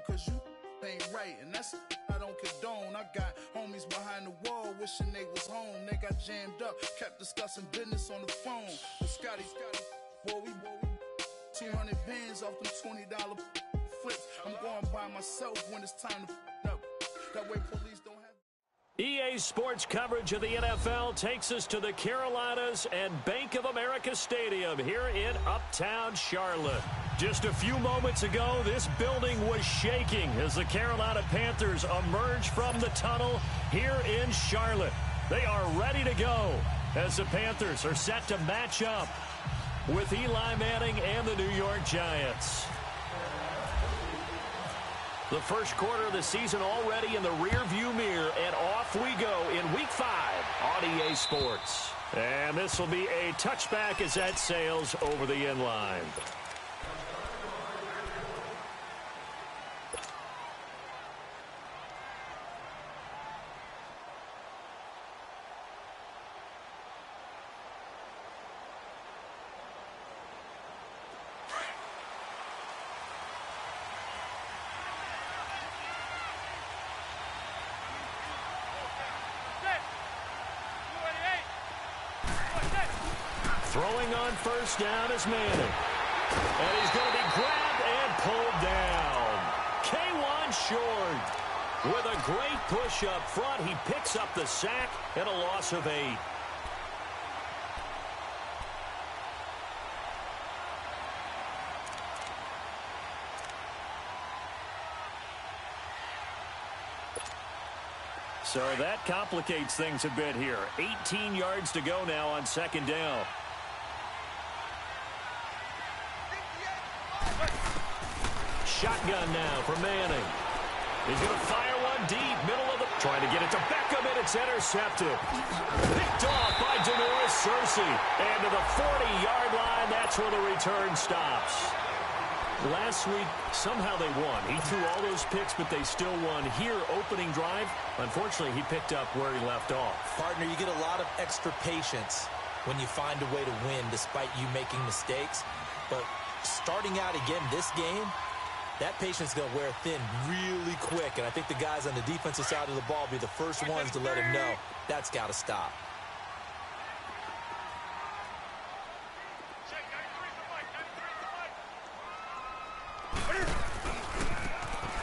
cause you ain't right, and that's I don't condone. I got homies behind the wall wishing they was home. They got jammed up, kept discussing business on the phone. With Scotty, boy, we 200 bands off them $20 flips. I'm going by myself when it's time to up. That way police don't have. EA Sports coverage of the NFL takes us to the Carolinas and Bank of America Stadium here in Uptown Charlotte. Just a few moments ago, this building was shaking as the Carolina Panthers emerged from the tunnel here in Charlotte. They are ready to go as the Panthers are set to match up with Eli Manning and the New York Giants. The first quarter of the season already in the rearview mirror, and off we go in Week 5 on EA Sports. And this will be a touchback as that sails over the end line. Throwing on first down is Manning. And he's going to be grabbed and pulled down. K1 Short with a great push up front. He picks up the sack and a loss of 8. So that complicates things a bit here. 18 yards to go now on second down. Shotgun now for Manning. He's going to fire one deep, middle of the... Trying to get it to Beckham, and it's intercepted. Picked off by Denoris Cersei. And to the 40-yard line, that's where the return stops. Last week, somehow they won. He threw all those picks, but they still won. Here, opening drive, unfortunately, he picked up where he left off. Partner, you get a lot of extra patience when you find a way to win despite you making mistakes. But starting out again this game, that patience is going to wear thin really quick, and I think the guys on the defensive side of the ball will be the first ones to let him know that's got to stop.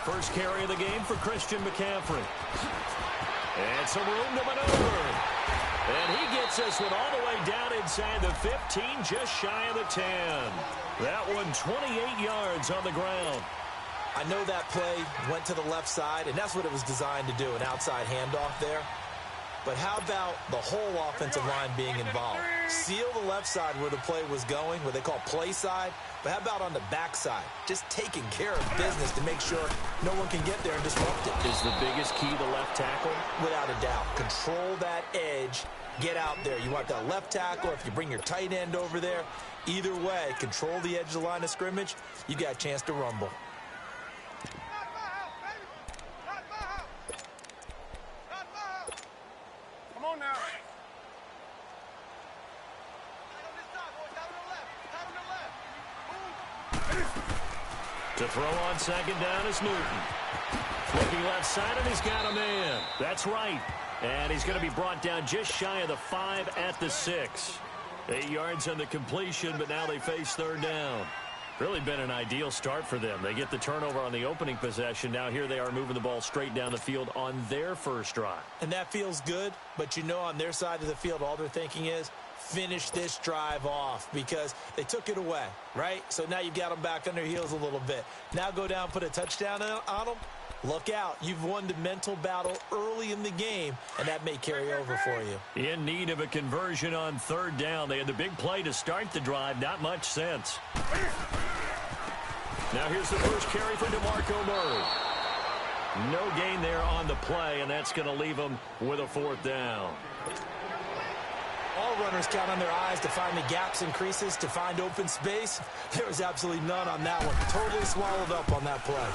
First carry of the game for Christian McCaffrey. And some room to maneuver. And he gets this one all the way down inside the 15, just shy of the 10. That one 28 yards on the ground. I know that play went to the left side, and that's what it was designed to do, an outside handoff there. But how about the whole offensive line being involved? Seal the left side where the play was going, what they call play side. But how about on the backside? Just taking care of business to make sure no one can get there and disrupt it. Is the biggest key the left tackle? Without a doubt. Control that edge. Get out there. You want that left tackle. If you bring your tight end over there, either way, control the edge of the line of scrimmage. You got a chance to rumble. To throw on second down is Newton. Looking left side, and he's got a man. That's right. And he's going to be brought down just shy of the 5 at the 6. 8 yards on the completion, but now they face third down. Really been an ideal start for them. They get the turnover on the opening possession. Now here they are moving the ball straight down the field on their first drive. And that feels good, but you know on their side of the field, all they're thinking is, finish this drive off because they took it away, right? So now you've got them back on their heels a little bit. Now go down, put a touchdown on them. Look out. You've won the mental battle early in the game, and that may carry over for you. In need of a conversion on third down. They had the big play to start the drive. Not much sense. Now here's the first carry for DeMarco Murray. No gain there on the play, and that's going to leave them with a fourth down. All runners count on their eyes to find the gaps and creases, to find open space. There was absolutely none on that one. Totally swallowed up on that play.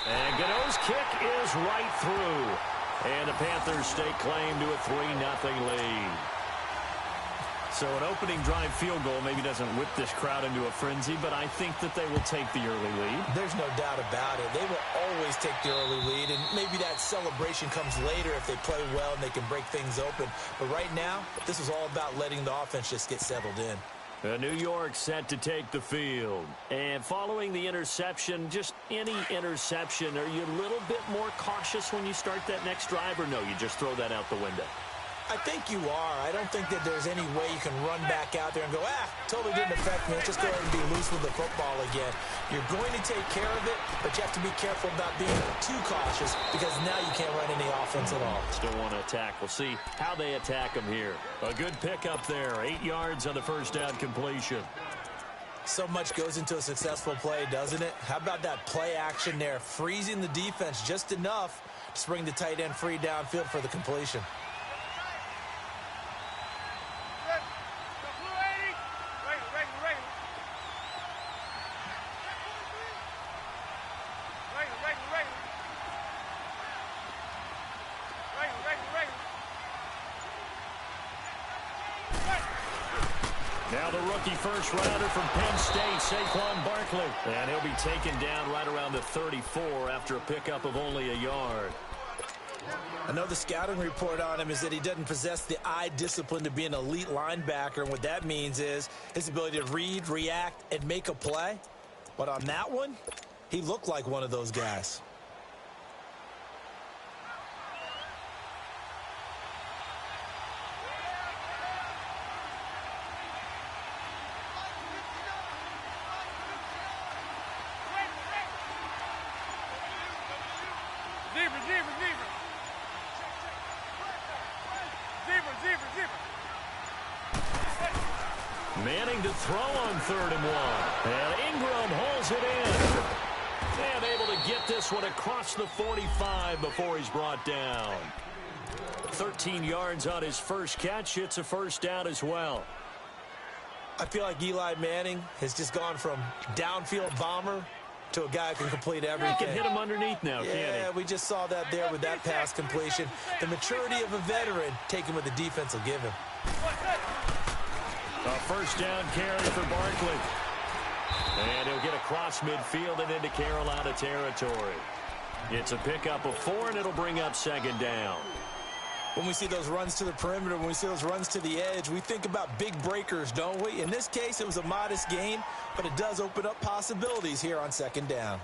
And Gano's kick is right through. And the Panthers stake claim to a 3-0 lead. So an opening drive field goal maybe doesn't whip this crowd into a frenzy, but I think that they will take the early lead. There's no doubt about it. They will always take the early lead, and maybe that celebration comes later if they play well and they can break things open. But right now, this is all about letting the offense just get settled in. New York set to take the field. And following the interception, just any interception, are you a little bit more cautious when you start that next drive, or no, you just throw that out the window? I think you are. I don't think that there's any way you can run back out there and go, totally didn't affect me. Let's just go ahead and be loose with the football again. You're going to take care of it, but you have to be careful about being too cautious because now you can't run any offense at all. Still want to attack. We'll see how they attack them here. A good pickup there. 8 yards on the first down completion. So much goes into a successful play, doesn't it? How about that play action there? Freezing the defense just enough to bring the tight end free downfield for the completion. Now the rookie first-rounder from Penn State, Saquon Barkley. And he'll be taken down right around the 34 after a pickup of only a yard. I know the scouting report on him is that he doesn't possess the eye discipline to be an elite linebacker. And what that means is his ability to read, react, and make a play. But on that one, he looked like one of those guys. Manning to throw on 3rd and 1. And Ingram holds it in. And able to get this one across the 45 before he's brought down. 13 yards on his first catch. It's a first down as well. I feel like Eli Manning has just gone from downfield bomber to a guy who can complete everything. He can hit him underneath now, can't he? Yeah, we just saw that there with that pass completion. The maturity of a veteran taken what the defense will give him. A first down carry for Barkley. And he'll get across midfield and into Carolina territory. It's a pickup of 4, and it'll bring up 2nd down. When we see those runs to the perimeter, when we see those runs to the edge, we think about big breakers, don't we? In this case, it was a modest gain, but it does open up possibilities here on 2nd down.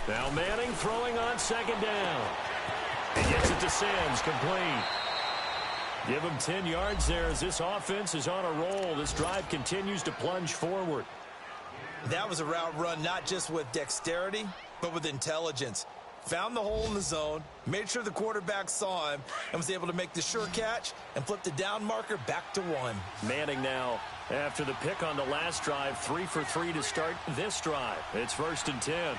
Now Manning throwing on 2nd down. He gets it to Sims, complete. Give him 10 yards there as this offense is on a roll. This drive continues to plunge forward. That was a route run not just with dexterity, but with intelligence. Found the hole in the zone, made sure the quarterback saw him, and was able to make the sure catch and flip the down marker back to 1. Manning now, after the pick on the last drive, 3 for 3 to start this drive. It's 1st and 10.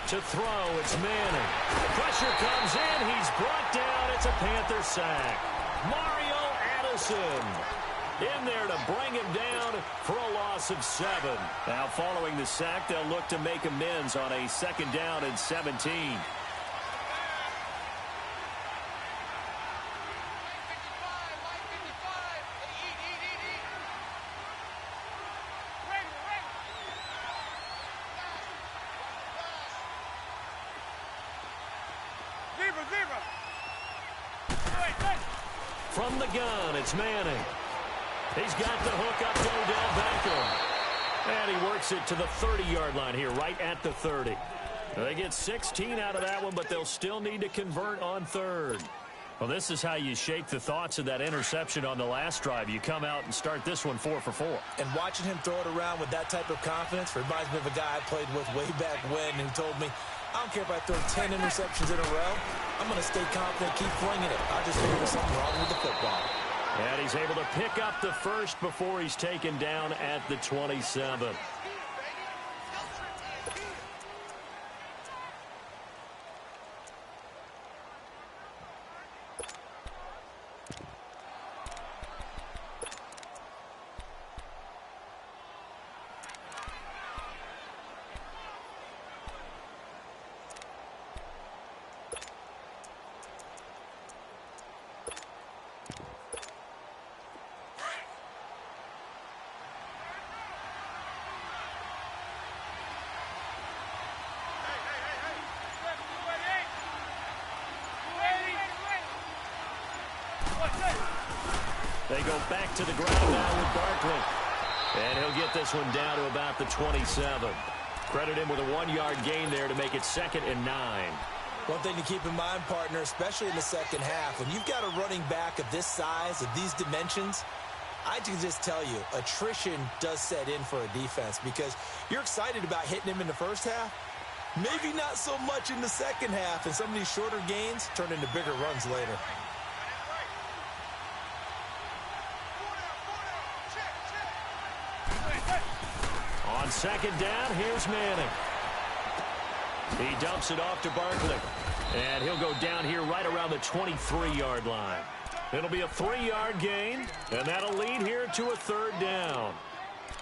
To throw, it's Manning. Pressure comes in. He's brought down. It's a Panther sack. Mario Addison in there to bring him down for a loss of 7. Now following the sack, they'll look to make amends on a 2nd down and 17. From the gun, it's Manning. He's got the hook up to Odell Beckham. And he works it to the 30-yard line here, right at the 30. They get 16 out of that one, but they'll still need to convert on 3rd. Well, this is how you shake the thoughts of that interception on the last drive. You come out and start this one 4 for 4. And watching him throw it around with that type of confidence reminds me of a guy I played with way back when who told me, I don't care if I throw 10 interceptions in a row. I'm going to stay confident, keep flinging it. I just think there's something wrong with the football. And he's able to pick up the first before he's taken down at the 27. They go back to the ground now with Barkley. And he'll get this one down to about the 27. Credit him with a 1-yard gain there to make it 2nd and 9. One thing to keep in mind, partner, especially in the second half, when you've got a running back of this size, of these dimensions, I can just tell you, attrition does set in for a defense because you're excited about hitting him in the first half. Maybe not so much in the second half, and some of these shorter gains turn into bigger runs later. On 2nd down, here's Manning. He dumps it off to Barkley. And he'll go down here right around the 23-yard line. It'll be a 3-yard gain, and that'll lead here to a 3rd down.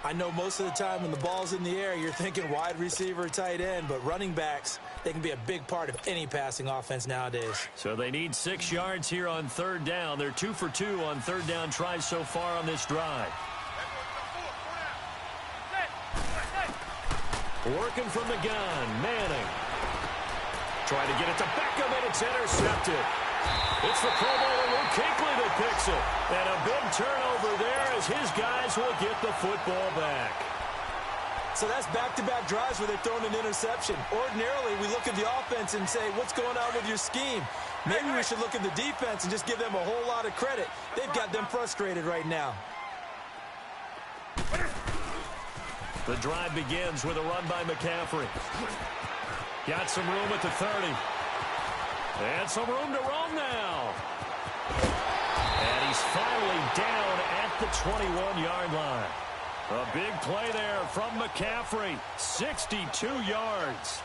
I know most of the time when the ball's in the air, you're thinking wide receiver, tight end, but running backs, they can be a big part of any passing offense nowadays. So they need 6 yards here on 3rd down. They're 2 for 2 on 3rd down tries so far on this drive. Working from the gun, Manning. Trying to get it to Beckham, and it's intercepted. It's the Pro Bowler Luke Kuechly that picks it. And a big turnover there as his guys will get the football back. So that's back-to-back drives where they're throwing an interception. Ordinarily, we look at the offense and say, what's going on with your scheme? Maybe we should look at the defense and just give them a whole lot of credit. They've got them frustrated right now. The drive begins with a run by McCaffrey. Got some room at the 30. And some room to roam now. And he's finally down at the 21-yard line. A big play there from McCaffrey. 62 yards.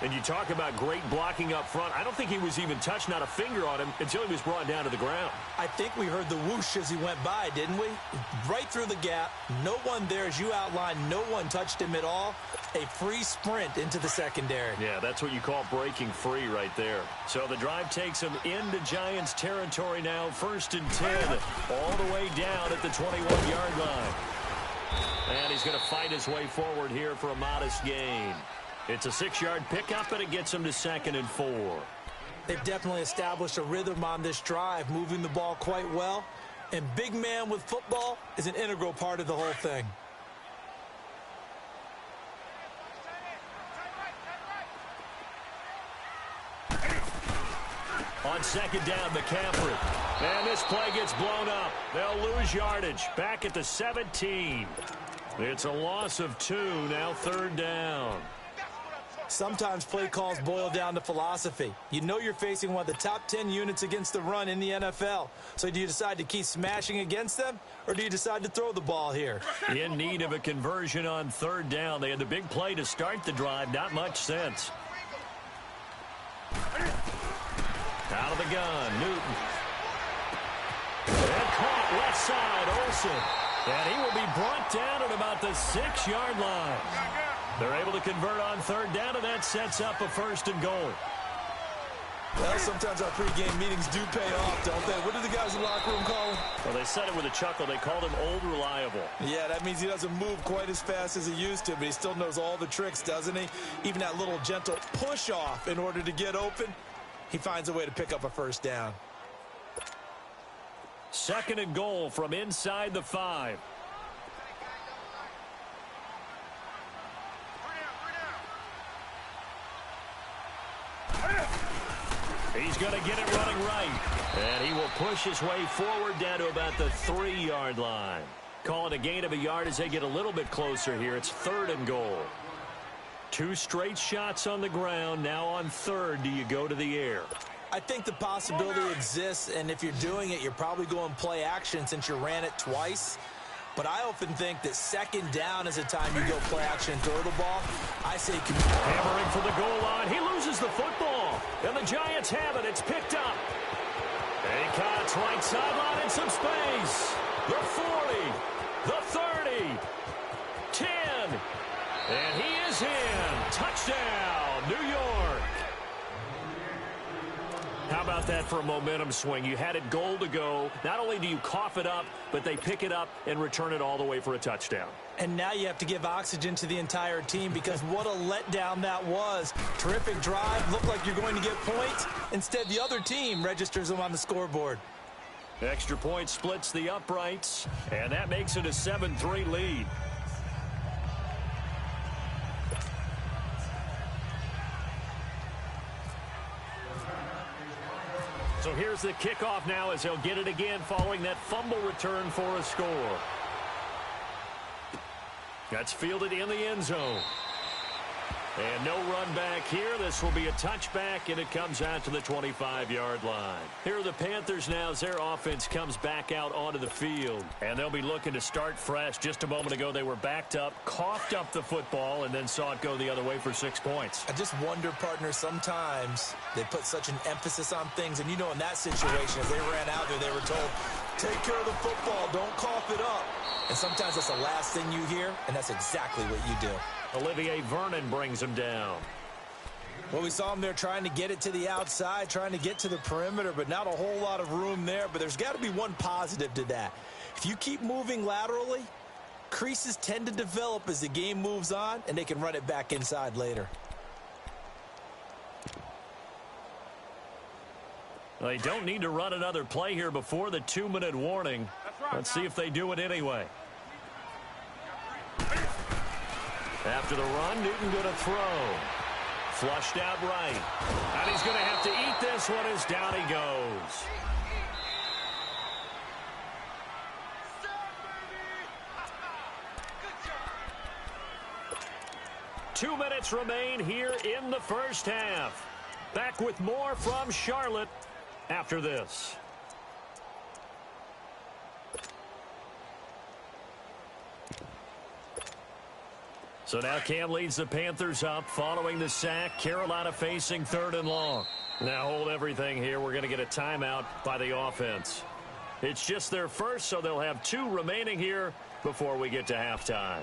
And you talk about great blocking up front. I don't think he was even touched, not a finger on him, until he was brought down to the ground. I think we heard the whoosh as he went by, didn't we? Right through the gap. No one there, as you outlined, no one touched him at all. A free sprint into the secondary. Yeah, that's what you call breaking free right there. So the drive takes him into Giants territory now. 1st and 10, all the way down at the 21-yard line. And he's going to fight his way forward here for a modest gain. It's a 6-yard pickup, and it gets him to 2nd and 4. They've definitely established a rhythm on this drive, moving the ball quite well. And big man with football is an integral part of the whole thing. On 2nd down, McCaffrey. And this play gets blown up. They'll lose yardage. Back at the 17. It's a loss of 2, now 3rd down. Sometimes play calls boil down to philosophy. You know you're facing one of the top 10 units against the run in the NFL. So do you decide to keep smashing against them, or do you decide to throw the ball here? In need of a conversion on 3rd down. They had the big play to start the drive. Not much sense. Out of the gun, Newton. And caught left side, Olsen. And he will be brought down at about the 6-yard line. They're able to convert on 3rd down, and that sets up a 1st and goal. Well, sometimes our pregame meetings do pay off, don't they? What do the guys in the locker room call him? Well, they said it with a chuckle. They called him Old Reliable. Yeah, that means he doesn't move quite as fast as he used to, but he still knows all the tricks, doesn't he? Even that little gentle push-off in order to get open, he finds a way to pick up a 1st down. 2nd and goal from inside the 5. He's going to get it running right. And he will push his way forward down to about the 3-yard line. Calling a gain of a yard as they get a little bit closer here. It's 3rd and goal. 2 straight shots on the ground. Now on 3rd, do you go to the air? I think the possibility exists, and if you're doing it, you're probably going play action since you ran it twice. But I often think that 2nd down is a time you go play action and throw the ball. I say hammering for the goal line. He loses the football. And the Giants have it. It's picked up. Acott's right sideline in some space. The 40. The 30. 10. And he is in. Touchdown, New York. How about that for a momentum swing? You had it goal to go. Not only do you cough it up, but they pick it up and return it all the way for a touchdown. And now you have to give oxygen to the entire team because what a letdown that was. Terrific drive. Looked like you're going to get points. Instead, the other team registers them on the scoreboard. Extra point splits the uprights, and that makes it a 7-3 lead. So here's the kickoff now as he'll get it again following that fumble return for a score. That's fielded in the end zone. And no run back here. This will be a touchback, and it comes out to the 25-yard line. Here are the Panthers now as their offense comes back out onto the field. And they'll be looking to start fresh. Just a moment ago, they were backed up, coughed up the football, and then saw it go the other way for 6 points. I just wonder, partner, sometimes they put such an emphasis on things. And, you know, in that situation, as they ran out there, they were told, take care of the football, don't cough it up. And sometimes that's the last thing you hear, and that's exactly what you do. Olivier Vernon brings him down. Well, we saw him there trying to get it to the outside, trying to get to the perimeter, but not a whole lot of room there. But there's got to be one positive to that. If you keep moving laterally, creases tend to develop as the game moves on, and they can run it back inside later. Well, they don't need to run another play here before the 2-minute warning. Let's see if they do it anyway. After the run, Newton going to throw. Flushed out right. And he's going to have to eat this one as down he goes. Two minutes remain here in the first half. Back with more from Charlotte after this. So now Cam leads the Panthers up following the sack. Carolina facing 3rd and long. Now hold everything here. We're going to get a timeout by the offense. It's just their first, so they'll have 2 remaining here before we get to halftime.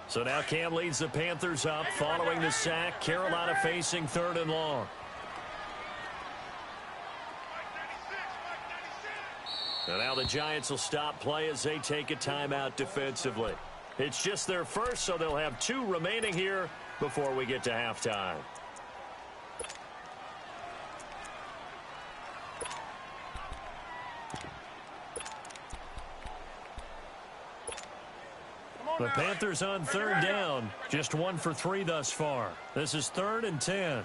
So now Cam leads the Panthers up following the sack. Carolina facing 3rd and long. And now the Giants will stop play as they take a timeout defensively. It's just their first, so they'll have 2 remaining here before we get to halftime. The Panthers on 3rd down. Just 1 for 3 thus far. This is 3rd and 10.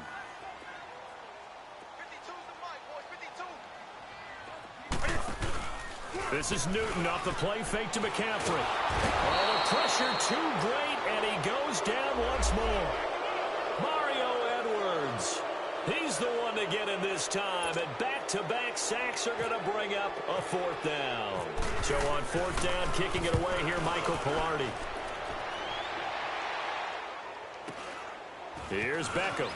This is Newton off the play fake to McCaffrey. Oh, the pressure too great, and he goes down once more. Mario Edwards. He's the one to get him this time, and back-to-back sacks are going to bring up a 4th down. So on 4th down, kicking it away here, Michael Pilardi. Here's Beckham.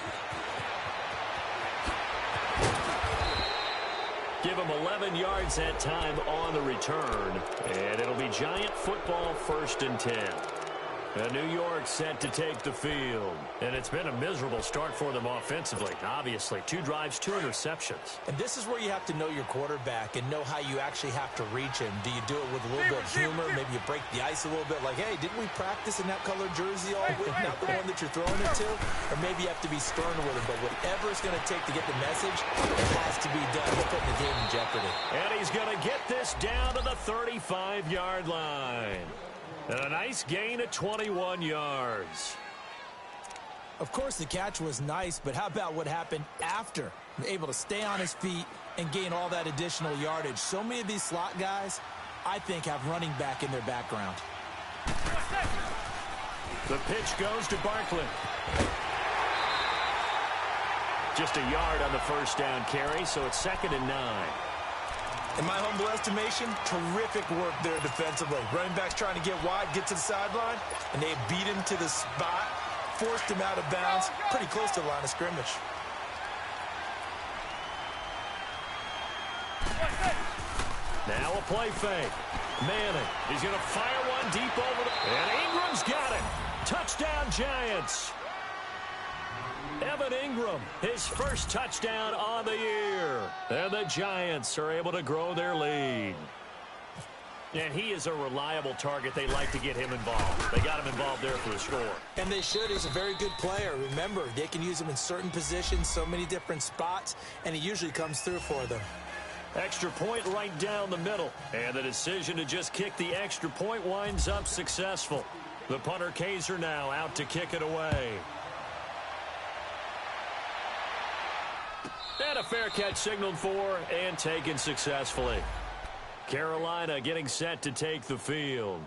Give him 11 yards that time on the return. And it'll be Giant football 1st and 10. And New York set to take the field. And it's been a miserable start for them offensively. Obviously, 2 drives, 2 interceptions. And this is where you have to know your quarterback and know how you actually have to reach him. Do you do it with a little bit of humor? Maybe you break the ice a little bit. Like, hey, didn't we practice in that colored jersey all week? Not the one that you're throwing it to? Or maybe you have to be stern with him. But whatever it's going to take to get the message, it has to be done. We're putting the game in jeopardy. And he's going to get this down to the 35-yard line. And a nice gain of 21 yards. Of course, the catch was nice, but how about what happened after? Able to stay on his feet and gain all that additional yardage. So many of these slot guys, I think, have running back in their background. The pitch goes to Barkley. Just a yard on the 1st down carry, so it's 2nd and 9. In my humble estimation, terrific work there defensively. Running backs trying to get wide, get to the sideline, and they beat him to the spot, forced him out of bounds, pretty close to the line of scrimmage. Now a play fake. Manning, he's going to fire one deep over the... And Ingram's got it. Touchdown, Giants. Evan Ingram, his first touchdown on the year. And the Giants are able to grow their lead. And he is a reliable target. They like to get him involved. They got him involved there for the score. And they should. He's a very good player. Remember, they can use him in certain positions, so many different spots, and he usually comes through for them. Extra point right down the middle. And the decision to just kick the extra point winds up successful. The punter Kaiser now out to kick it away. And a fair catch signaled for and taken successfully. Carolina getting set to take the field.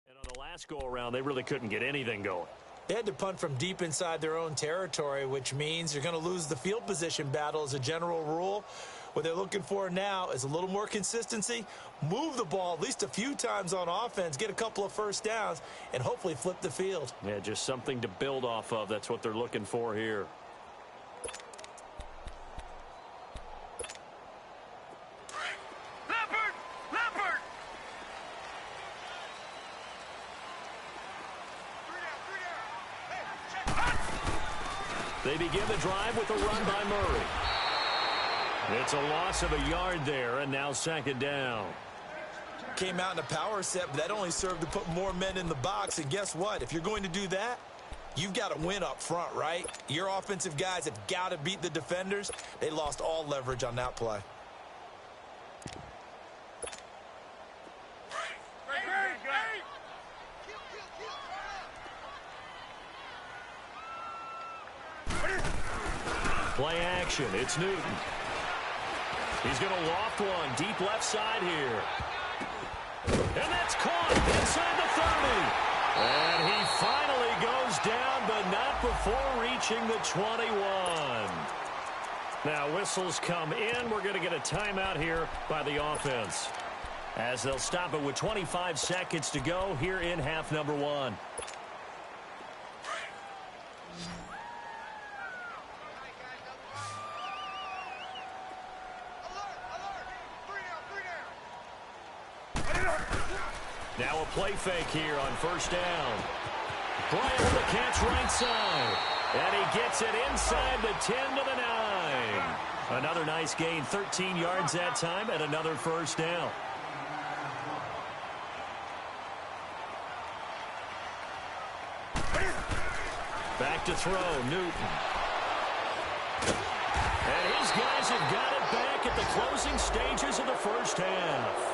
And on the last go-around, they really couldn't get anything going. They had to punt from deep inside their own territory, which means you're going to lose the field position battle as a general rule. What they're looking for now is a little more consistency, move the ball at least a few times on offense, get a couple of first downs, and hopefully flip the field. Yeah, just something to build off of. That's what they're looking for here. They begin the drive with a run by Murray. It's a loss of a yard there, and now second down. Came out in a power set, but that only served to put more men in the box. And guess what? If you're going to do that, you've got to win up front, right? Your offensive guys have got to beat the defenders. They lost all leverage on that play. Play action. It's Newton. He's going to loft one deep left side here. And that's caught inside the 30. And he finally goes down, but not before reaching the 21. Now whistles come in. We're going to get a timeout here by the offense, as they'll stop it with 25 seconds to go here in half number one. Now a play fake here on first down. Bryant with a catch right side. And he gets it inside the 10 to the 9. Another nice gain, 13 yards that time, and another first down. Back to throw, Newton. And his guys have got it back at the closing stages of the first half.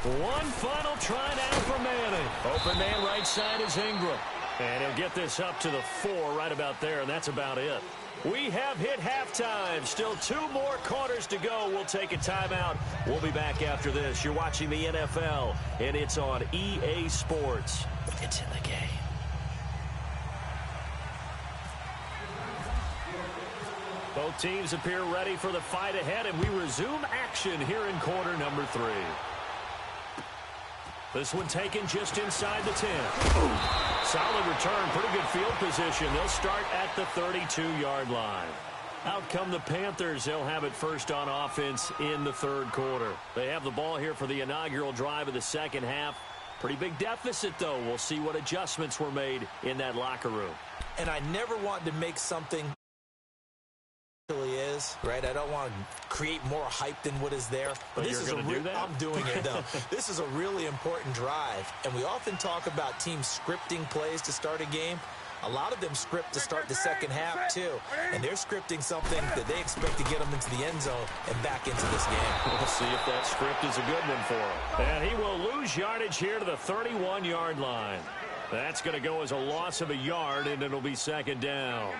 One final try now for Manning. Open man right side is Ingram. And he'll get this up to the 4 right about there, and that's about it. We have hit halftime. Still 2 more quarters to go. We'll take a timeout. We'll be back after this. You're watching the NFL, and it's on EA Sports. It's in the game. Both teams appear ready for the fight ahead, and we resume action here in quarter number 3. This one taken just inside the 10. Solid return, pretty good field position. They'll start at the 32-yard line. Out come the Panthers. They'll have it first on offense in the third quarter. They have the ball here for the inaugural drive of the second half. Pretty big deficit, though. We'll see what adjustments were made in that locker room. And I never want to make something is, right? I don't want to create more hype than what is there. But this is do that? I'm doing it, though. This is a really important drive, and we often talk about teams scripting plays to start a game. A lot of them script to start the second half, too. And they're scripting something that they expect to get them into the end zone and back into this game. We'll see if that script is a good one for him. And he will lose yardage here to the 31-yard line. That's going to go as a loss of a yard, and it'll be second down.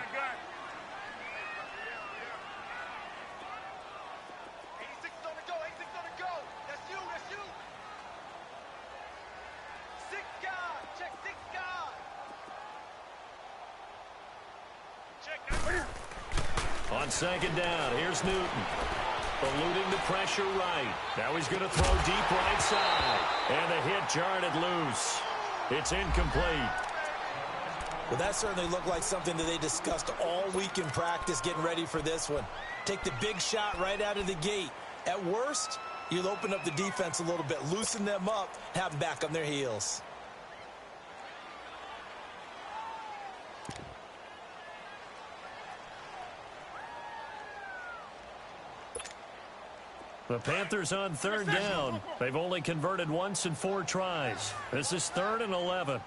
On second down, here's Newton. Eluding the pressure right. Now he's going to throw deep right side. And the hit jarred it loose. It's incomplete. Well, that certainly looked like something that they discussed all week in practice getting ready for this one. Take the big shot right out of the gate. At worst, you'll open up the defense a little bit, loosen them up, have them back on their heels. The Panthers on third down. They've only converted once in 4 tries. This is 3rd and 11.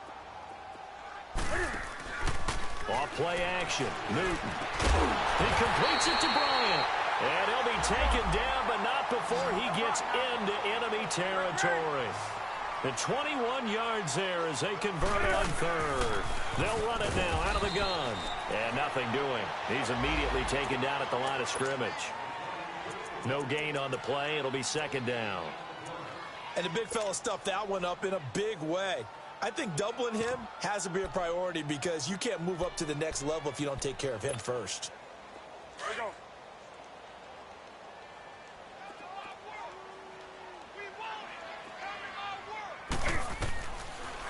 Off play action. Newton. He completes it to Bryant. And he'll be taken down, but not before he gets into enemy territory. The 21 yards there as they convert on 3rd. They'll run it now out of the gun. And nothing doing. He's immediately taken down at the line of scrimmage. No gain on the play. It'll be 2nd down. And the big fella stuffed that one up in a big way. I think doubling him has to be a priority because you can't move up to the next level if you don't take care of him first.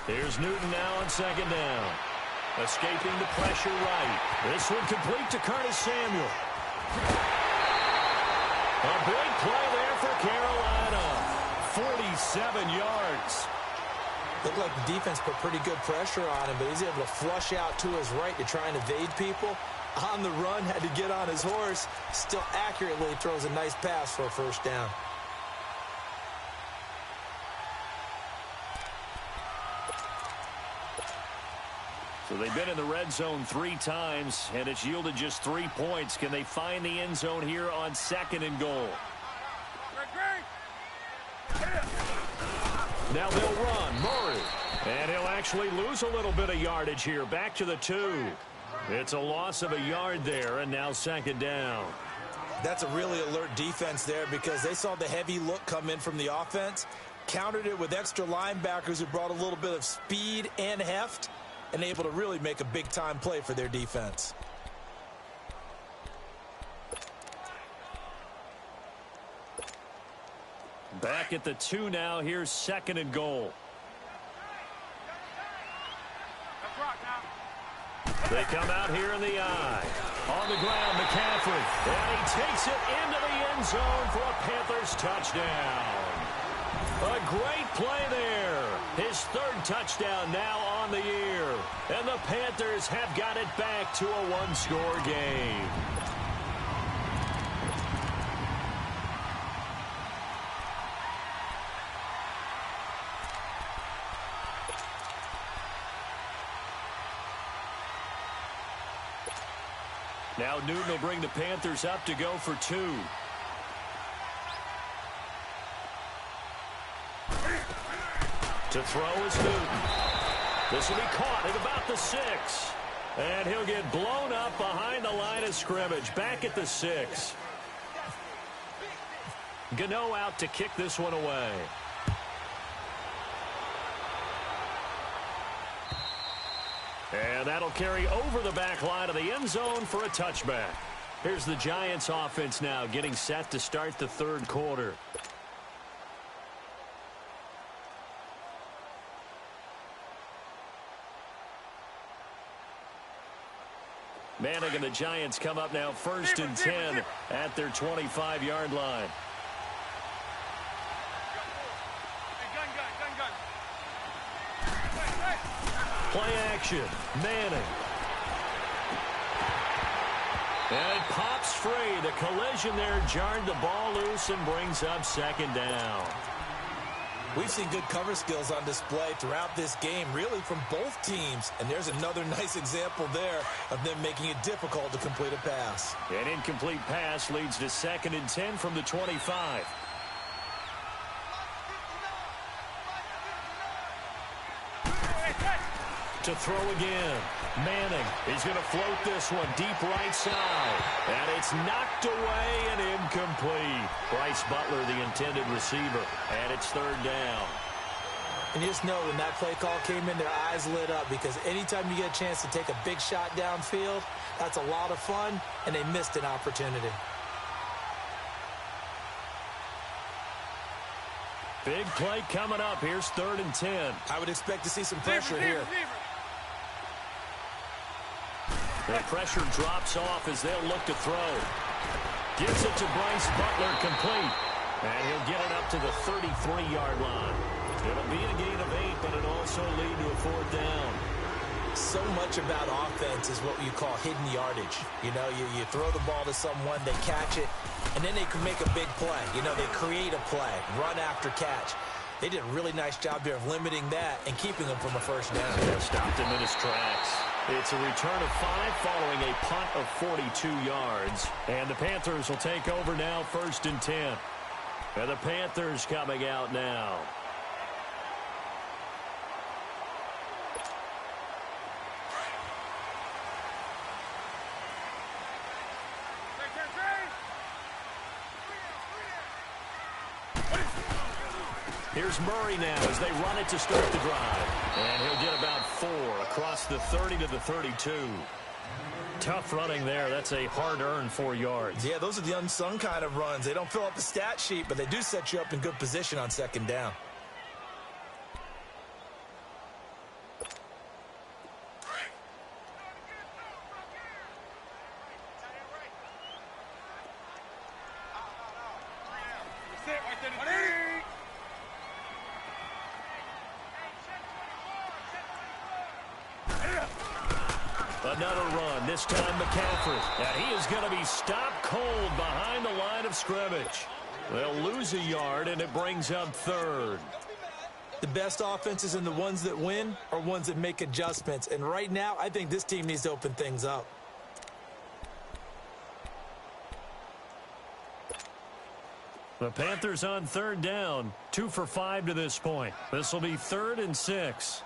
Here's Newton now on 2nd down. Escaping the pressure right. This one complete to Curtis Samuel. A big play there for Carolina. 47 yards. Looked like the defense put pretty good pressure on him, but he's able to flush out to his right to try and evade people. On the run, had to get on his horse. Still accurately throws a nice pass for a 1st down. So they've been in the red zone 3 times, and it's yielded just 3 points. Can they find the end zone here on 2nd and goal? Now they'll run. Murray. And he'll actually lose a little bit of yardage here. Back to the 2. It's a loss of a yard there, and now 2nd down. That's a really alert defense there because they saw the heavy look come in from the offense, countered it with extra linebackers who brought a little bit of speed and heft, and able to really make a big-time play for their defense. Back at the 2 now. Here's 2nd and goal. They come out here in the eye. On the ground, McCaffrey. And he takes it into the end zone for a Panthers touchdown. A great play there. His 3rd touchdown now on the year. And the Panthers have got it back to a 1-score game. Now Newton will bring the Panthers up to go for 2. To throw is Newton. This will be caught at about the 6. And he'll get blown up behind the line of scrimmage. Back at the 6. Gano out to kick this one away. And that'll carry over the back line of the end zone for a touchback. Here's the Giants offense now getting set to start the 3rd quarter. Manning and the Giants come up now 1st and 10 at their 25-yard line. Play action. Manning. And it pops free. The collision there jarred the ball loose and brings up 2nd down. We've seen good cover skills on display throughout this game, really from both teams. And there's another nice example there of them making it difficult to complete a pass. An incomplete pass leads to 2nd and 10 from the 25. To throw again. Manning. He's going to float this one deep right side. And it's knocked away and incomplete. Bryce Butler, the intended receiver. And it's 3rd down. And you just know when that play call came in, their eyes lit up, because anytime you get a chance to take a big shot downfield, that's a lot of fun, and they missed an opportunity. Big play coming up. Here's 3rd and 10. I would expect to see some pressure here. The pressure drops off as they'll look to throw. Gives it to Bryce Butler, complete. And he'll get it up to the 33-yard line. It'll be a gain of 8, but it'll also lead to a 4th down. So much about offense is what you call hidden yardage. You know, you throw the ball to someone, they catch it, and then they can make a big play. You know, they create a play, run after catch. They did a really nice job here of limiting that and keeping them from a first down. Stopped him in his tracks. It's a return of 5 following a punt of 42 yards. And the Panthers will take over now, 1st and 10. And the Panthers coming out now. Here's Murray now as they run it to start the drive. And he'll get about 4 across the 30 to the 32. Tough running there. That's a hard-earned 4 yards. Yeah, those are the unsung kind of runs. They don't fill up the stat sheet, but they do set you up in good position on 2nd down. Another run, this time McCaffrey. And he is going to be stopped cold behind the line of scrimmage. They'll lose a yard, and it brings up 3rd. The best offenses and the ones that win are ones that make adjustments. And right now, I think this team needs to open things up. The Panthers on 3rd down, 2 for 5 to this point. This will be 3rd and 6.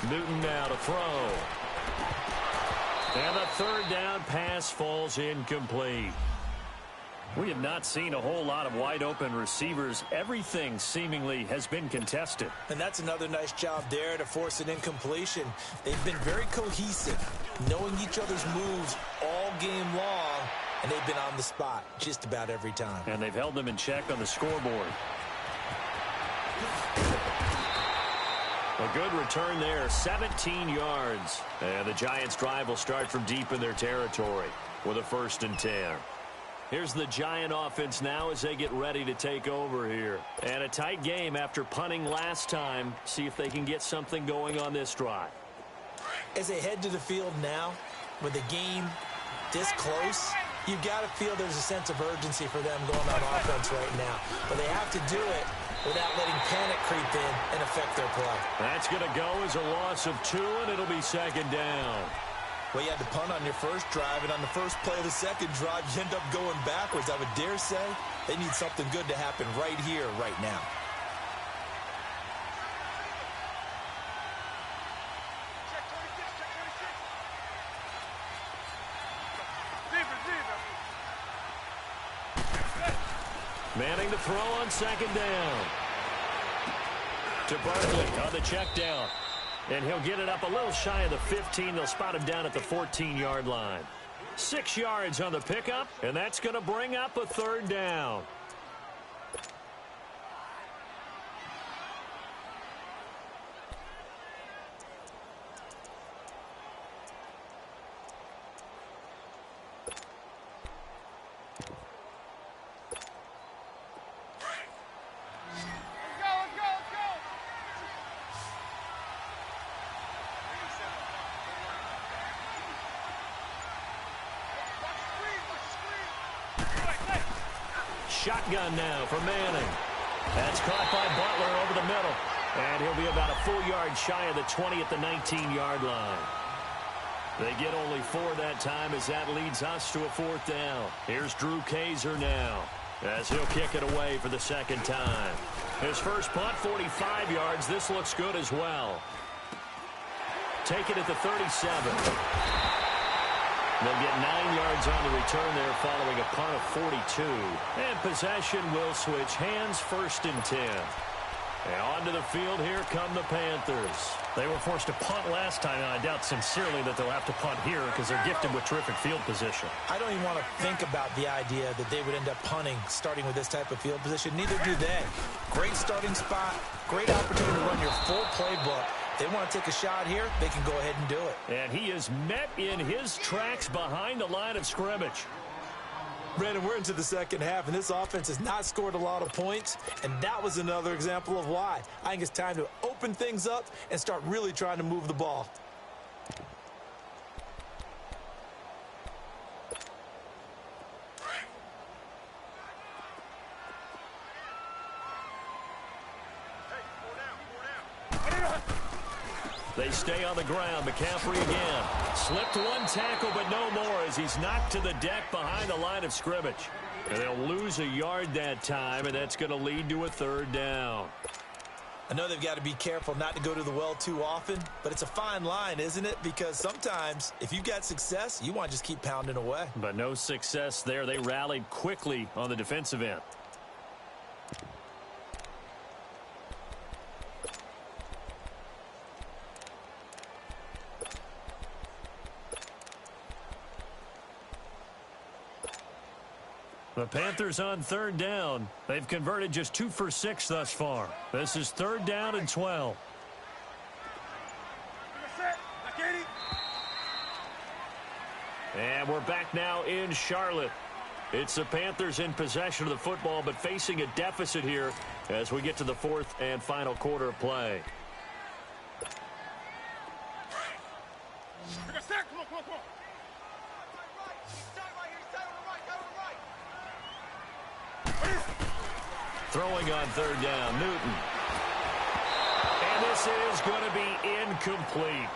Newton now to throw. And the 3rd down pass falls incomplete. We have not seen a whole lot of wide-open receivers. Everything seemingly has been contested. And that's another nice job there to force an incompletion. They've been very cohesive, knowing each other's moves all game long, and they've been on the spot just about every time. And they've held them in check on the scoreboard. A good return there, 17 yards. And the Giants' drive will start from deep in their territory with a 1st and 10. Here's the Giant offense now as they get ready to take over here. And a tight game after punting last time. See if they can get something going on this drive. As they head to the field now, with the game this close, you've got to feel there's a sense of urgency for them going on offense right now. But they have to do it without letting panic creep in and affect their play. That's going to go as a loss of 2, and it'll be 2nd down. Well, you had to punt on your first drive, and on the first play of the second drive, you end up going backwards. I would dare say they need something good to happen right here, right now. Manning to throw on 2nd down. To Barkley on the check down. And he'll get it up a little shy of the 15. They'll spot him down at the 14-yard line. 6 yards on the pickup, and that's going to bring up a 3rd down. Shotgun now for Manning. That's caught by Butler over the middle. And he'll be about a full yard shy of the 20 at the 19-yard line. They get only 4 that time as that leads us to a 4th down. Here's Drew Kaiser now as he'll kick it away for the 2nd time. His first punt, 45 yards. This looks good as well. Take it at the 37. They'll get 9 yards on the return there following a punt of 42. And possession will switch hands, 1st and 10. And onto the field, here come the Panthers. They were forced to punt last time, and I doubt sincerely that they'll have to punt here because they're gifted with terrific field position. I don't even want to think about the idea that they would end up punting starting with this type of field position. Neither do they. Great starting spot, great opportunity to run your full playbook. They want to take a shot here, they can go ahead and do it. And he is met in his tracks behind the line of scrimmage. Brandon, we're into the second half, and this offense has not scored a lot of points, and that was another example of why. I think it's time to open things up and start really trying to move the ball. They stay on the ground. McCaffrey again. Slipped one tackle, but no more as he's knocked to the deck behind the line of scrimmage. And they'll lose a yard that time, and that's going to lead to a 3rd down. I know they've got to be careful not to go to the well too often, but it's a fine line, isn't it? Because sometimes, if you've got success, you want to just keep pounding away. But no success there. They rallied quickly on the defensive end. The Panthers on 3rd down. They've converted just 2 for 6 thus far. This is 3rd down and 12. And we're back now in Charlotte. It's the Panthers in possession of the football, but facing a deficit here as we get to the 4th and final quarter of play. Throwing on 3rd down, Newton. And this is going to be incomplete.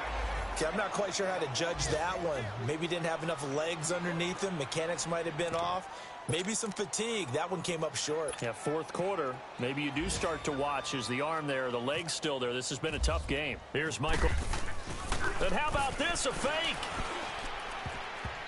Okay, I'm not quite sure how to judge that one. Maybe didn't have enough legs underneath him. Mechanics might have been off. Maybe some fatigue. That one came up short. Yeah, 4th quarter. Maybe you do start to watch as the arm there, the leg's still there. This has been a tough game. Here's Michael. And how about this, a fake?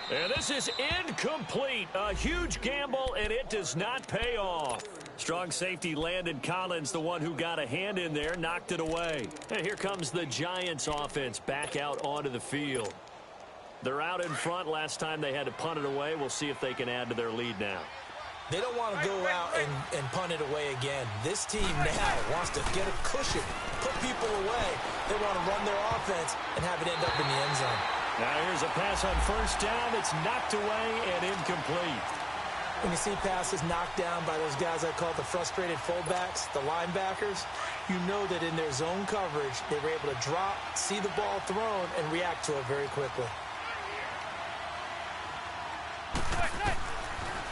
And this is incomplete. A huge gamble, and it does not pay off. Strong safety Landon Collins, the one who got a hand in there, knocked it away. And here comes the Giants offense back out onto the field. They're out in front. Last time they had to punt it away. We'll see if they can add to their lead now. They don't want to go out and punt it away again. This team now wants to get a cushion, put people away. They want to run their offense and have it end up in the end zone. Now here's a pass on 1st down. It's knocked away and incomplete. When you see passes knocked down by those guys I call the frustrated fullbacks, the linebackers, you know that in their zone coverage, they were able to drop, see the ball thrown, and react to it very quickly.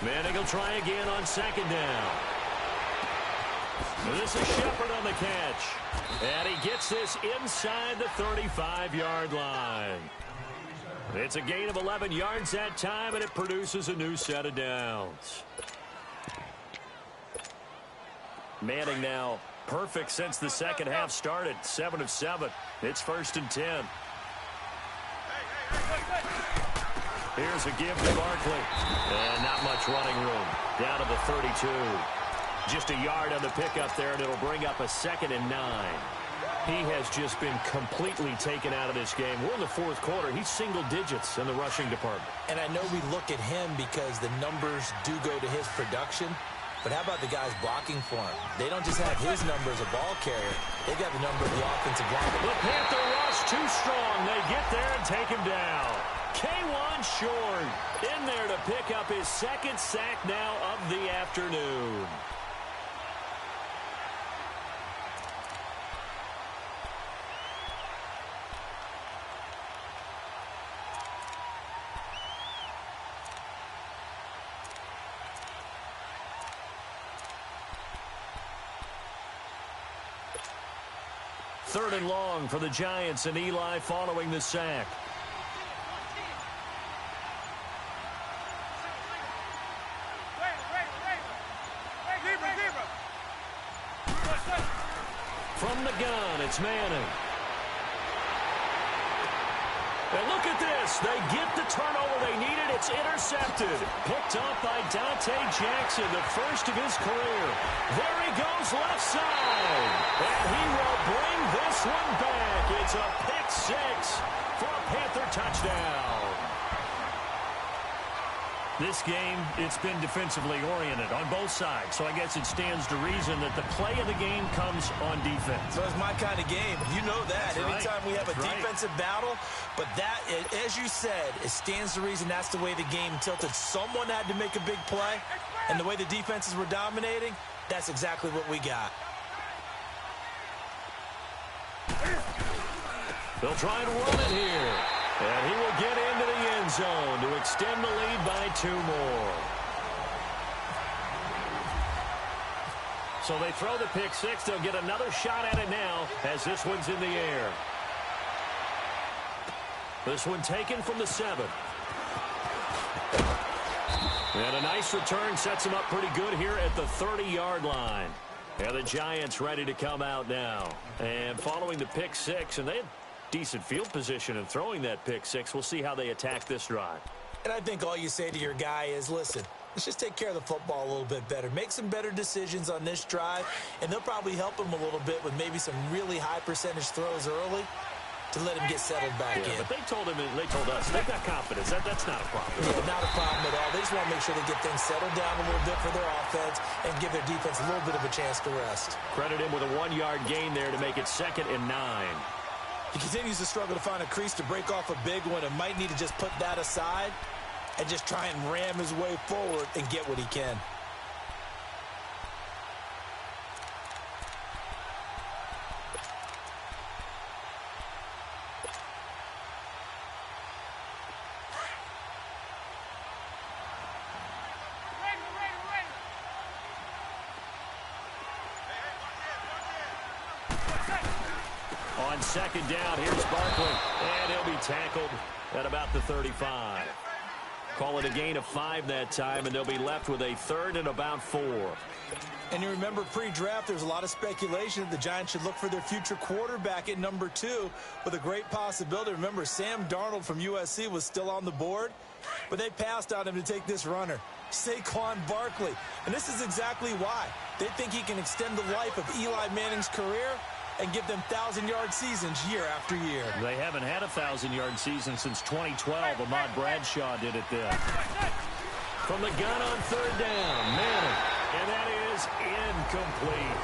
Manning will try again on 2nd down. This is Shepard on the catch. And he gets this inside the 35-yard line. It's a gain of 11 yards that time, and it produces a new set of downs. Manning now perfect since the second half started. 7 of 7. It's 1st and 10. Here's a give to Barkley. And not much running room. Down to the 32. Just a yard on the pickup there, and it'll bring up a 2nd and 9. He has just been completely taken out of this game. We're in the 4th quarter. He's single digits in the rushing department. And I know we look at him because the numbers do go to his production. But how about the guys blocking for him? They don't just have his number as a ball carrier. They got the number of the offensive line. The Panther rush too strong. They get there and take him down. K1 Short in there to pick up his 2nd sack now of the afternoon. Third and long for the Giants, and Eli following the sack. From the gun, it's Manning. And look at this. They get the turnover they needed. It's intercepted. Picked off by Dante Jackson, the first of his career. There he goes left side. And he will bring this one back. It's a pick six for a Panther touchdown. This game, it's been defensively oriented on both sides, so I guess it stands to reason that the play of the game comes on defense. So it's my kind of game. You know that. That's Anytime right. we have a That's defensive battle, but that, as you said, it stands to reason that's the way the game tilted. Someone had to make a big play, and the way the defenses were dominating, that's exactly what we got. They'll try and run it here. And he will get into the end zone to extend the lead by 2 more. So they throw the pick six. They'll get another shot at it now as this one's in the air. This one taken from the 7. And a nice return sets him up pretty good here at the 30-yard line. And the Giants ready to come out now. And following the pick six, and they had decent field position in throwing that pick six. We'll see how they attack this drive. And I think all you say to your guy is, listen, let's just take care of the football a little bit better. Make some better decisions on this drive, and they'll probably help him a little bit with maybe some really high percentage throws early to let him get settled back in. But they told us, they've got confidence. That's not a problem. Yeah, not a problem at all. They just want to make sure they get things settled down a little bit for their offense and give their defense a little bit of a chance to rest. Credit him with a 1-yard gain there to make it 2nd and 9. He continues to struggle to find a crease to break off a big one and might need to just put that aside and just try and ram his way forward and get what he can. On 2nd down, here's Barkley, and he'll be tackled at about the 35. Call it a gain of 5 that time, and they'll be left with a 3rd and about 4. And you remember pre-draft, there's a lot of speculation that the Giants should look for their future quarterback at number 2 with a great possibility. Remember, Sam Darnold from USC was still on the board, but they passed on him to take this runner, Saquon Barkley. And this is exactly why. They think he can extend the life of Eli Manning's career and give them 1,000-yard seasons year after year. They haven't had a 1,000-yard season since 2012. Ahmad Bradshaw did it then. From the gun on 3rd down, Manning, and that is incomplete.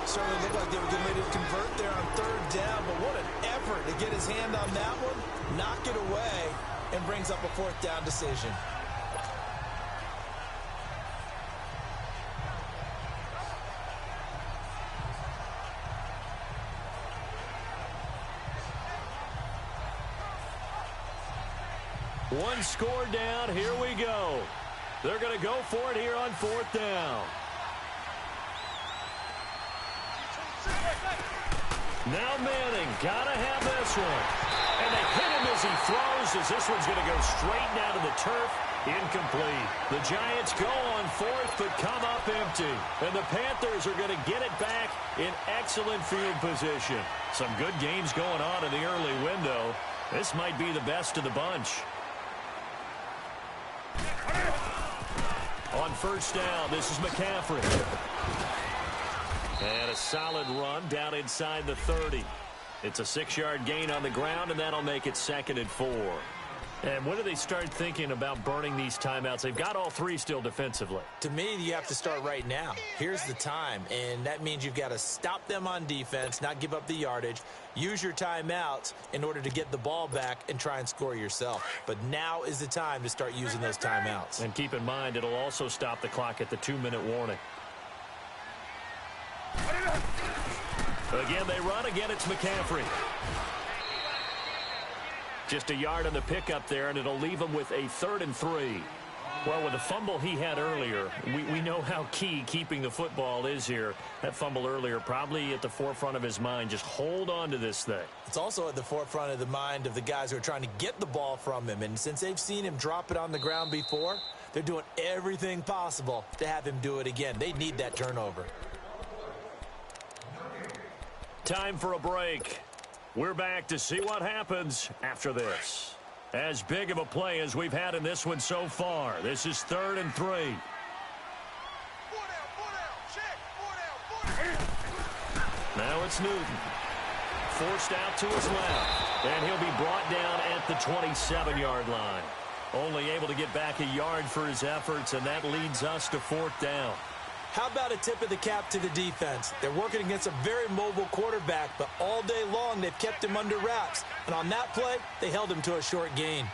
Certainly looked like they were getting ready to convert there on 3rd down, but what an effort to get his hand on that one, knock it away, and brings up a 4th down decision. One score down. Here we go. They're going to go for it here on 4th down. Now Manning, got to have this one. And they hit him as he throws, as this one's going to go straight down to the turf. Incomplete. The Giants go on 4th, but come up empty. And the Panthers are going to get it back in excellent field position. Some good games going on in the early window. This might be the best of the bunch. On 1st down, this is McCaffrey. And a solid run down inside the 30. It's a 6-yard gain on the ground, and that'll make it 2nd and 4. And when do they start thinking about burning these timeouts? They've got all 3 still defensively. To me, you have to start right now. Here's the time, and that means you've got to stop them on defense, not give up the yardage, use your timeouts in order to get the ball back and try and score yourself. But now is the time to start using those timeouts. And keep in mind, it'll also stop the clock at the 2-minute warning. Again, they run. Again, it's McCaffrey. Just a yard on the pickup there, and it'll leave him with a 3rd and 3. Well, with the fumble he had earlier, we know how key keeping the football is here. That fumble earlier probably at the forefront of his mind. Just hold on to this thing. It's also at the forefront of the mind of the guys who are trying to get the ball from him. And since they've seen him drop it on the ground before, they're doing everything possible to have him do it again. They need that turnover. Time for a break. We're back to see what happens after this. As big of a play as we've had in this one so far. This is 3rd and 3. Now it's Newton. Forced out to his left. And he'll be brought down at the 27-yard line. Only able to get back a yard for his efforts, and that leads us to 4th down. How about a tip of the cap to the defense? They're working against a very mobile quarterback, but all day long they've kept him under wraps. And on that play, they held him to a short gain.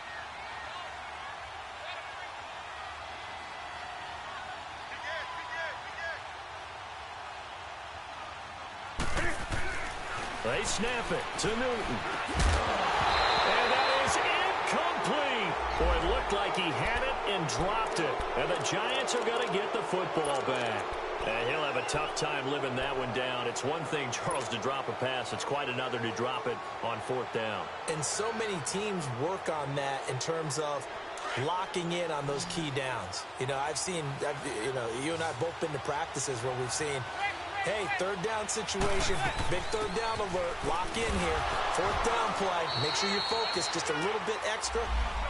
They snap it to Newton. And that is incomplete. Boy, it looked like he had it and dropped it. And the Giants are going to get the football back. And he'll have a tough time living that one down. It's one thing, Charles, to drop a pass. It's quite another to drop it on 4th down. And so many teams work on that in terms of locking in on those key downs. You know, you and I have both been to practices where we've seen, hey, 3rd down situation, big 3rd down alert, lock in here, 4th down play, make sure you're focused just a little bit extra.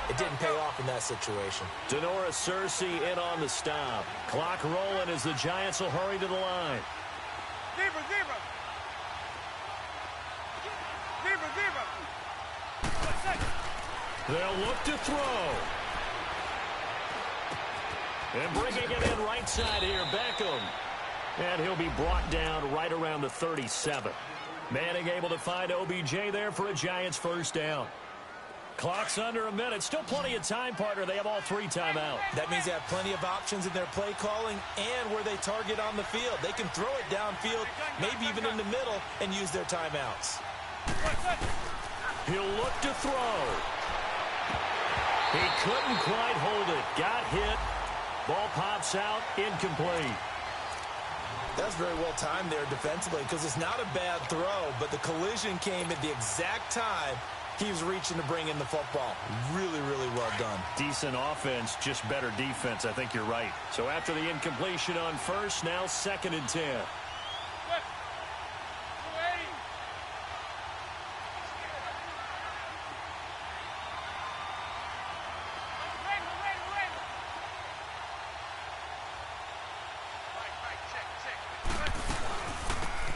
It didn't pay off in that situation. Denora Cersei in on the stop. Clock rolling as the Giants will hurry to the line. They'll look to throw. And bringing it in right side here, Beckham. And he'll be brought down right around the 37. Manning able to find OBJ there for a Giants 1st down. Clock's under a minute. Still plenty of time, partner. They have all 3 timeouts. That means they have plenty of options in their play calling and where they target on the field. They can throw it downfield, maybe even in the middle, and use their timeouts. He'll look to throw. He couldn't quite hold it. Got hit. Ball pops out. Incomplete. That's very well timed there defensively because it's not a bad throw, but the collision came at the exact time he was reaching to bring in the football. Really, really well done. Decent offense, just better defense. I think you're right. So after the incompletion on 1st, now 2nd and 10.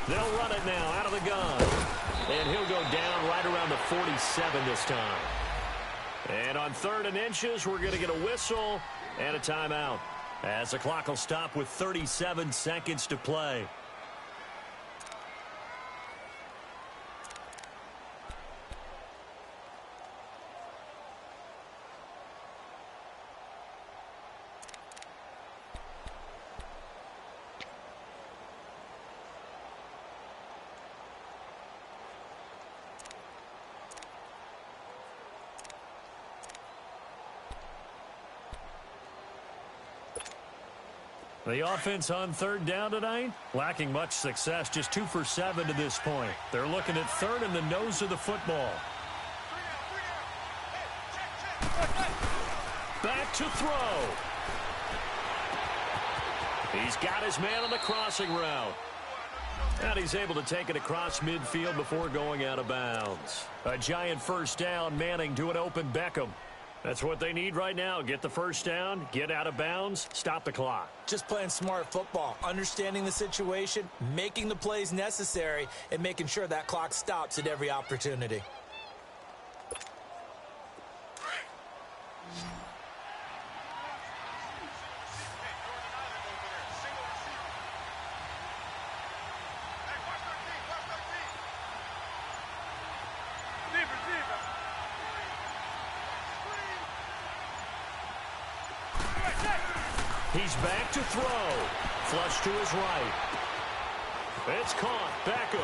They'll run it now out of the gun. And he'll go down right around the 47 this time. And on 3rd and inches, we're going to get a whistle and a timeout, as the clock will stop with 37 seconds to play. The offense on 3rd down tonight, lacking much success, just 2 for 7 to this point. They're looking at 3rd and the nose of the football. Back to throw. He's got his man on the crossing route. And he's able to take it across midfield before going out of bounds. A Giant 1st down, Manning to an open Beckham. That's what they need right now. Get the 1st down, get out of bounds, stop the clock. Just playing smart football, understanding the situation, making the plays necessary, and making sure that clock stops at every opportunity. He's back to throw. Flush to his right. It's caught. Beckham.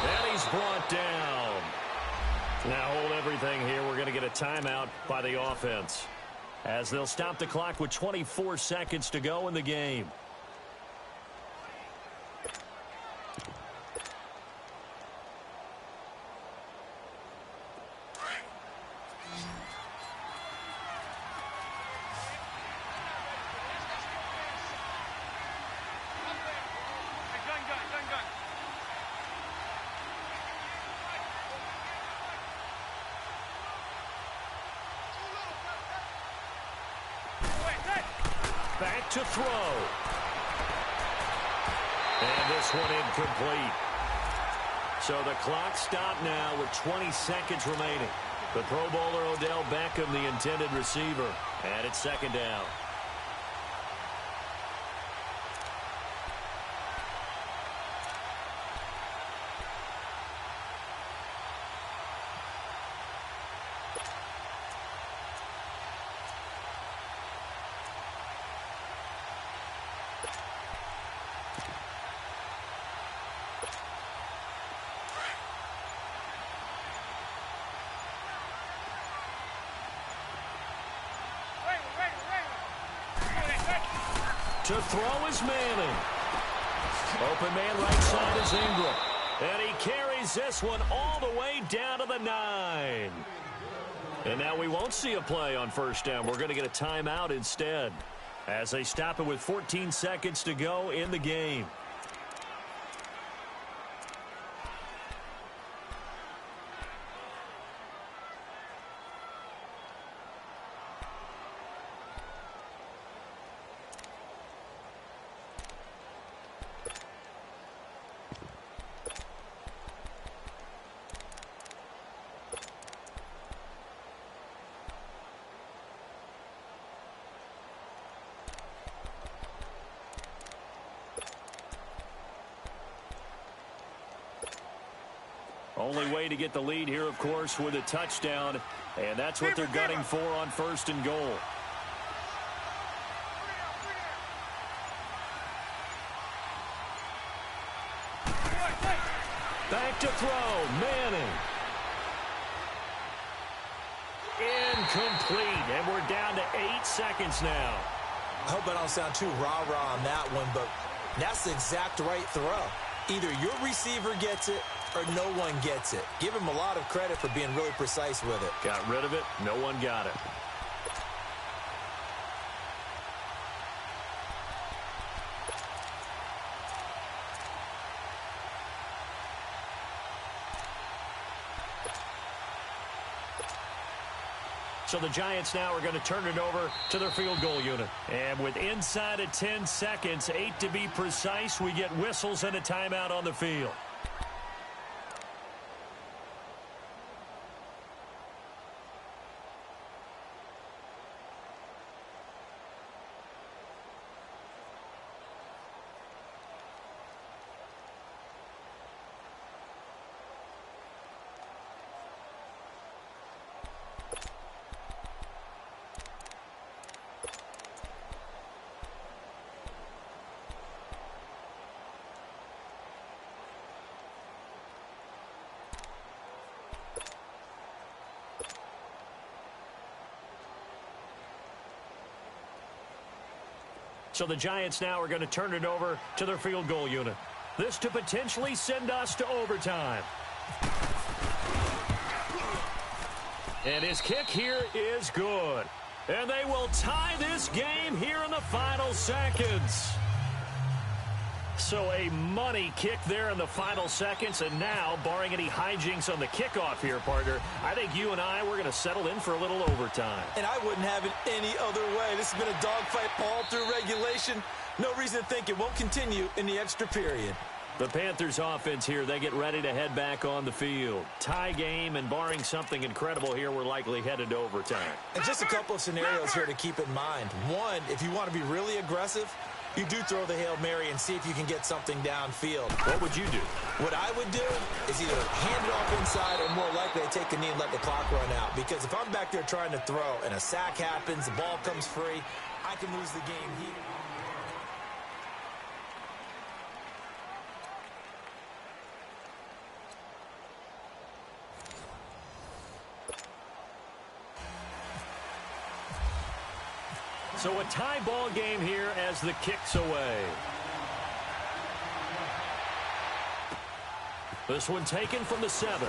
And he's brought down. Now hold everything here. We're going to get a timeout by the offense, as they'll stop the clock with 24 seconds to go in the game. to throw. And this one incomplete. So the clock stopped now with 20 seconds remaining. The Pro Bowler Odell Beckham, the intended receiver. And it's second down. To throw is Manning. Open man right side is Ingram. And he carries this one all the way down to the 9. And now we won't see a play on first down. We're going to get a timeout instead as they stop it with 14 seconds to go in the game. Only way to get the lead here, of course, with a touchdown, and that's what they're gunning for on first and goal. Back to throw, Manning. Incomplete, and we're down to 8 seconds now. I hope I don't sound too rah-rah on that one, but that's the exact right throw. Either your receiver gets it or no one gets it. Give him a lot of credit for being really precise with it. Got rid of it. No one got it. So the Giants now are going to turn it over to their field goal unit. And with inside of 10 seconds, 8 to be precise, we get whistles and a timeout on the field. So the Giants now are going to turn it over to their field goal unit. This to potentially send us to overtime. And his kick here is good. And they will tie this game here in the final seconds. So a money kick there in the final seconds. And now, barring any hijinks on the kickoff here, partner, I think you and I, we're going to settle in for a little overtime. And I wouldn't have it any other way. This has been a dogfight all through regulation. No reason to think it won't continue in the extra period. The Panthers offense here, they get ready to head back on the field. Tie game, and barring something incredible here, we're likely headed to overtime. And just a couple of scenarios here to keep in mind. One, if you want to be really aggressive, you do throw the Hail Mary and see if you can get something downfield. What would you do? What I would do is either hand it off inside or more likely to take a knee and let the clock run out. Because if I'm back there trying to throw and a sack happens, the ball comes free, I can lose the game here. So a tie ball game here as the kick's away. This one taken from the 7.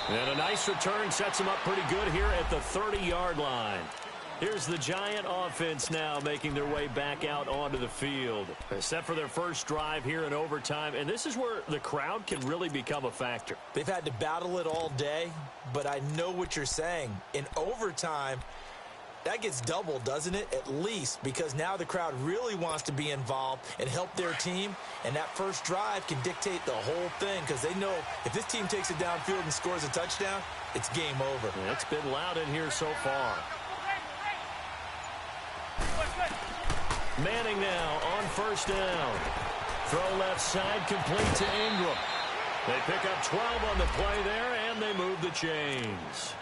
And a nice return sets him up pretty good here at the 30-yard line. Here's the Giant offense now making their way back out onto the field. Set for their first drive here in overtime, and this is where the crowd can really become a factor. They've had to battle it all day, but I know what you're saying. In overtime, That gets doubled, doesn't it? At least, because now the crowd really wants to be involved and help their team, and that first drive can dictate the whole thing because they know if this team takes it downfield and scores a touchdown, it's game over. Yeah, it's been loud in here so far. Manning now on first down. Throw left side, complete to Ingram. They pick up 12 on the play there, and they move the chains.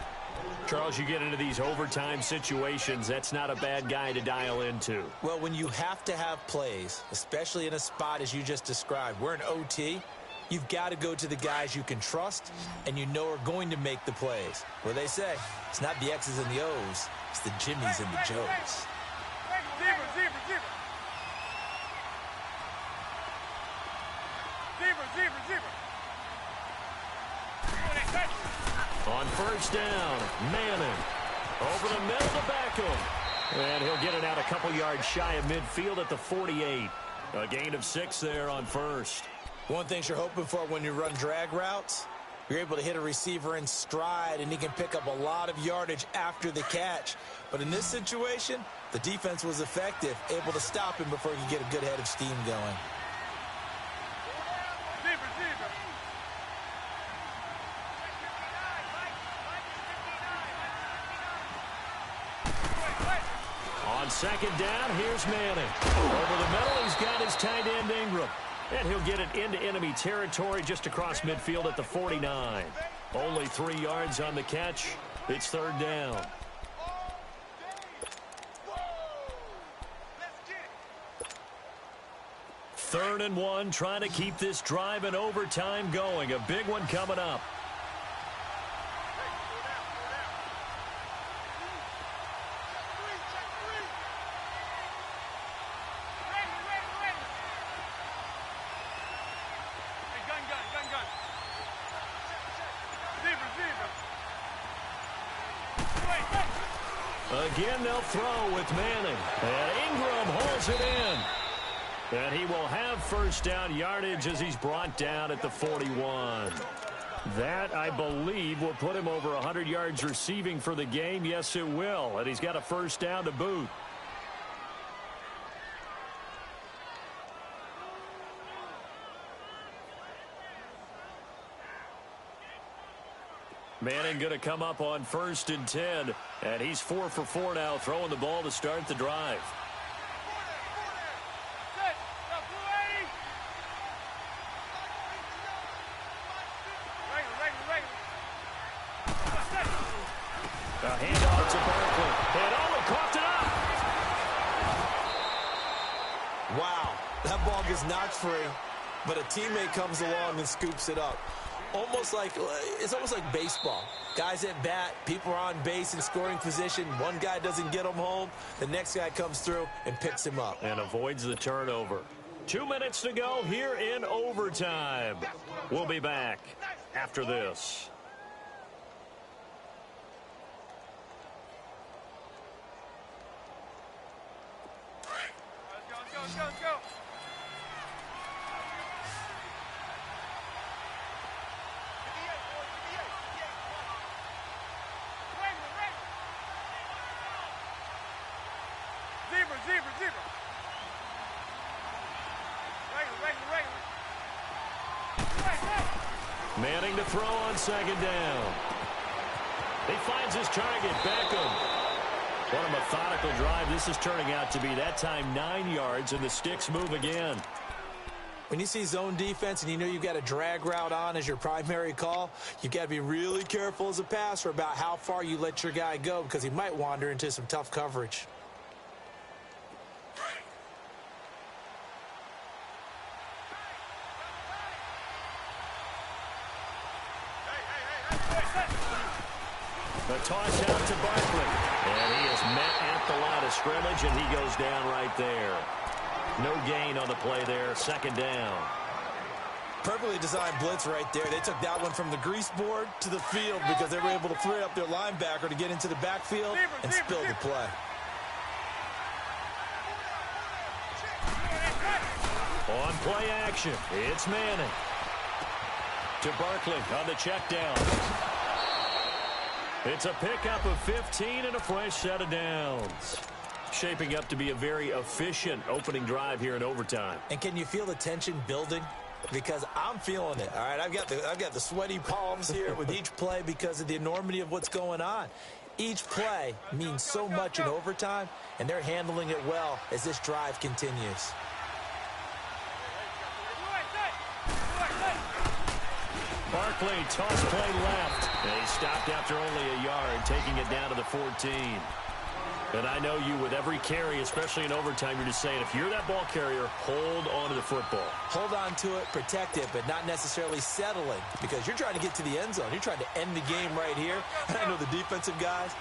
Charles, you get into these overtime situations, that's not a bad guy to dial into. Well, when you have to have plays, especially in a spot as you just described, we're in OT, you've got to go to the guys you can trust and you know are going to make the plays. What they say, it's not the X's and the O's, it's the Jimmies and the Joes. On first down, Manning. Over the middle to Beckham. And he'll get it out a couple yards shy of midfield at the 48. A gain of 6 there on first. One thing you're hoping for when you run drag routes, you're able to hit a receiver in stride and he can pick up a lot of yardage after the catch. But in this situation, the defense was effective, able to stop him before he could get a good head of steam going. On second down, here's Manning. Over the middle, he's got his tight end Ingram. And he'll get it into enemy territory just across midfield at the 49. Only 3 yards on the catch. It's third down. Third and 1, trying to keep this drive in overtime going. A big one coming up. Again, they'll throw with Manning. And Ingram holds it in. And he will have first down yardage as he's brought down at the 41. That, I believe, will put him over 100 yards receiving for the game. Yes, it will. And he's got a first down to boot. Manning going to come up on first and 10. And he's 4 for 4 now, throwing the ball to start the drive. A handoff to Barkley. And coughed it up. Wow, that ball gets knocked free, but a teammate comes along and scoops it up. It's almost like baseball. Guys at bat, people are on base in scoring position. One guy doesn't get him home. The next guy comes through and picks him up. And avoids the turnover. 2 minutes to go here in overtime. We'll be back after this. Let's go. Zebra. Manning to throw on second down. He finds his target, Beckham. What a methodical drive this is turning out to be. That time 9 yards, and the sticks move again. When you see zone defense and you know you've got a drag route on as your primary call, you've got to be really careful as a passer about how far you let your guy go because he might wander into some tough coverage. The toss out to Barkley. And he is met at the line of scrimmage, and he goes down right there. No gain on the play there. Second down. Perfectly designed blitz right there. They took that one from the grease board to the field because they were able to free up their linebacker to get into the backfield and spill the play. On play action, it's Manning. To Barkley on the check down. It's a pickup of 15 and a fresh set of downs. Shaping up to be a very efficient opening drive here in overtime. And can you feel the tension building? Because I'm feeling it. All right, I've got the sweaty palms here with each play because of the enormity of what's going on. Each play means so much in overtime, and they're handling it well as this drive continues. Barkley, toss play left. And he stopped after only a yard, taking it down to the 14. And I know you, with every carry, especially in overtime, you're just saying, if you're that ball carrier, hold on to the football. Hold on to it, protect it, but not necessarily settling, because you're trying to get to the end zone. You're trying to end the game right here. And I know the defensive guys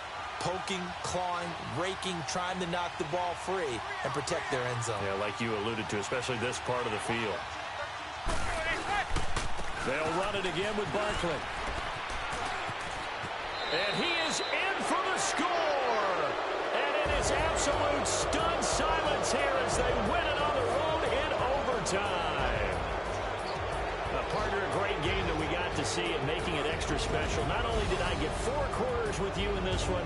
poking, clawing, raking, trying to knock the ball free and protect their end zone. Yeah, like you alluded to, especially this part of the field. They'll run it again with Barkley. And he is in for the score. It's absolute stunned silence here as they win it on the road in overtime. Partner, a great game that we got to see and making it extra special. Not only did I get 4 quarters with you in this one,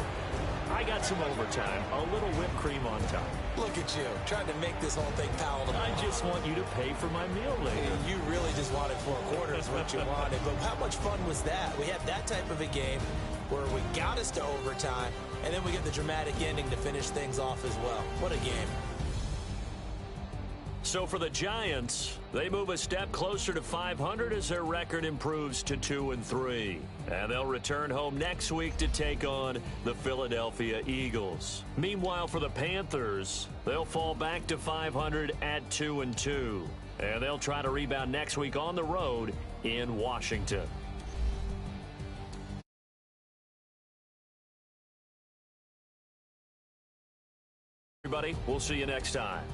I got some overtime, a little whipped cream on top. Look at you, trying to make this whole thing palatable. I just want you to pay for my meal later. You really just wanted 4 quarters what you wanted. But how much fun was that? We had that type of a game where we got us to overtime, and then we get the dramatic ending to finish things off as well. What a game. So for the Giants, they move a step closer to 500 as their record improves to 2-3. And they'll return home next week to take on the Philadelphia Eagles. Meanwhile, for the Panthers, they'll fall back to 500 at 2-2. And they'll try to rebound next week on the road in Washington. Everybody, we'll see you next time.